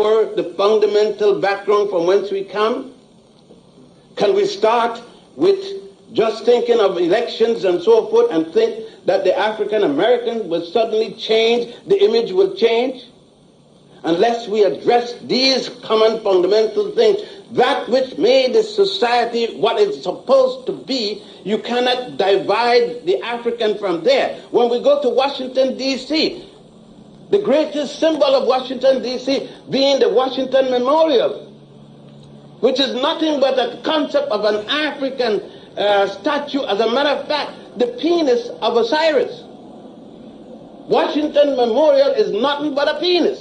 ignore the fundamental background from whence we come? Can we start with just thinking of elections and so forth and think that the African American will suddenly change, the image will change? Unless we address these common fundamental things, that which made this society what it's supposed to be, you cannot divide the African from there. When we go to Washington, D.C., the greatest symbol of Washington, D.C. being the Washington Memorial, which is nothing but a concept of an African statue. As a matter of fact, the penis of Osiris. Washington Memorial is nothing but a penis.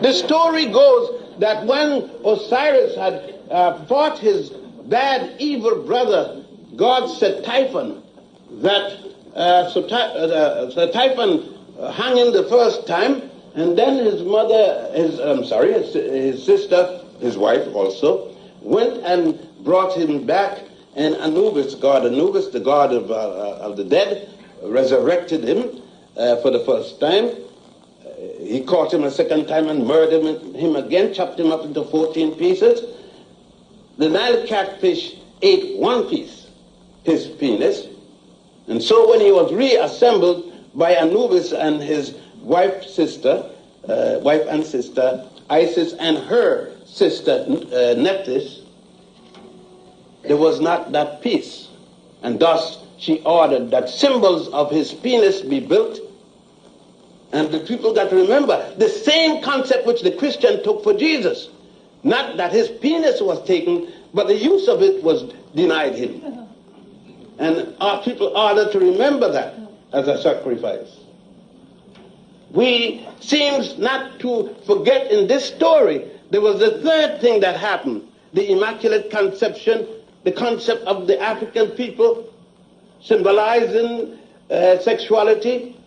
The story goes that when Osiris had fought his bad, evil brother, God said Typhon, that Typhon hung him the first time, and then his mother, his sister, his wife also, went and brought him back, and Anubis, the god of the dead, resurrected him for the first time. He caught him a second time and murdered him again, chopped him up into 14 pieces. The Nile catfish ate one piece, his penis, and so when he was reassembled by Anubis and his wife and sister, Isis, and her sister Nephthys, there was not that piece. And thus she ordered that symbols of his penis be built. And the people got to remember the same concept which the Christian took for Jesus. Not that his penis was taken, but the use of it was denied him. And our people ordered to remember that as a sacrifice. We seems not to forget in this story, there was the third thing that happened. The Immaculate Conception, the concept of the African people, symbolizing sexuality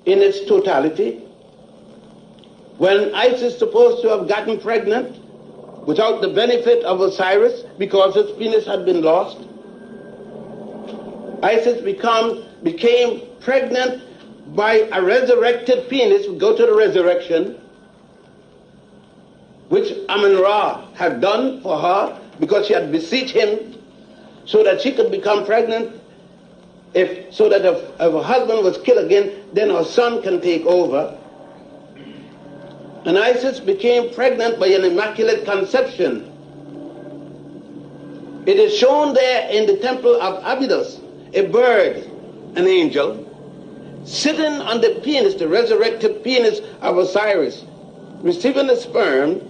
in its totality. When Isis is supposed to have gotten pregnant without the benefit of Osiris because his penis had been lost, Isis became pregnant by a resurrected penis. We go to the resurrection, which Amun-Ra had done for her because she had beseeched him so that she could become pregnant, so that if her husband was killed again, then her son can take over. And Isis became pregnant by an immaculate conception. It is shown there in the temple of Abydos, a bird, an angel, sitting on the penis, the resurrected penis of Osiris, receiving the sperm.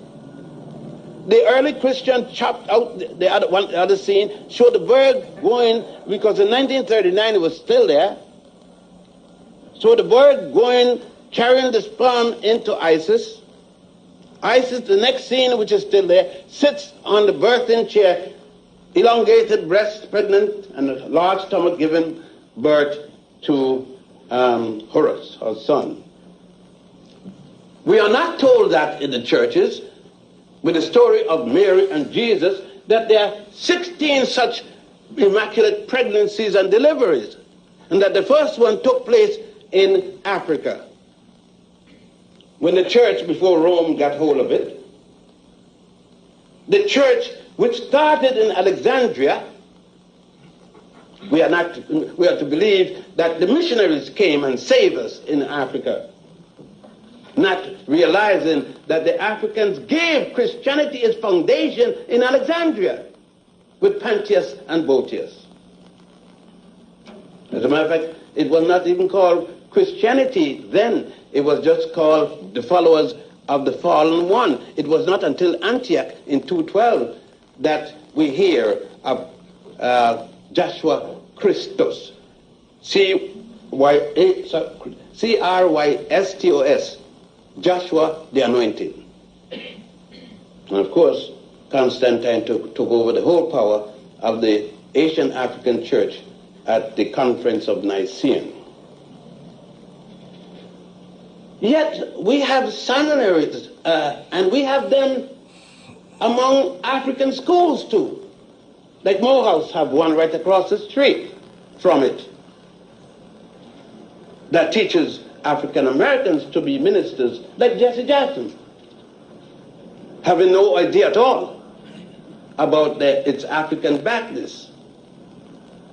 The early Christian chopped out the other scene, showed the bird going, because in 1939 it was still there. So the bird going, carrying the sperm into Isis. Isis, the next scene, which is still there, sits on the birthing chair, elongated breast, pregnant, and a large stomach, giving birth to Horus, her son. We are not told that in the churches, with the story of Mary and Jesus, that there are 16 such immaculate pregnancies and deliveries, and that the first one took place in Africa. When the church, before Rome got hold of it, the church, which started in Alexandria, we are to believe that the missionaries came and saved us in Africa, not realizing that the Africans gave Christianity its foundation in Alexandria with Pantius and Boetius. As a matter of fact, it was not even called Christianity then. It was just called the followers of the fallen one. It was not until Antioch in 212 that we hear of Joshua Christos, Christos, Joshua the Anointed. And of course, Constantine took over the whole power of the Asian African Church at the Conference of Nicaea. Yet we have seminaries, and we have them among African schools too. Like Morehouse have one right across the street from it that teaches African Americans to be ministers like Jesse Jackson, having no idea at all about its African backness.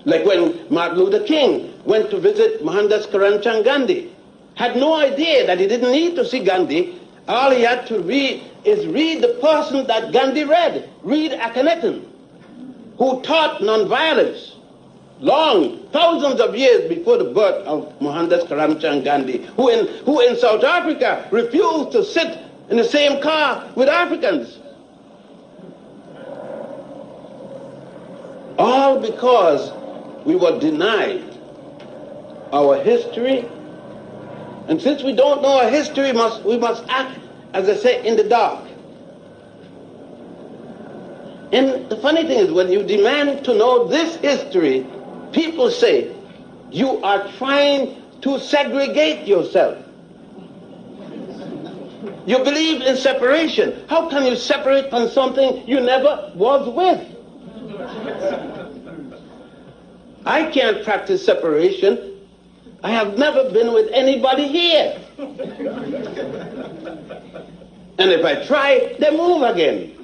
Like when Martin Luther King went to visit Mohandas Karamchand Gandhi, had no idea that he didn't need to see Gandhi. All he had to read is read the person that Gandhi read, read Akhenaten, who taught nonviolence long, thousands of years before the birth of Mohandas Karamchand Gandhi, who in South Africa refused to sit in the same car with Africans. All because we were denied our history. And since we don't know our history, we must act, as I say, in the dark. And the funny thing is, when you demand to know this history, people say, you are trying to segregate yourself. You believe in separation. How can you separate from something you never was with? I can't practice separation. I have never been with anybody here. And if I try, they move again.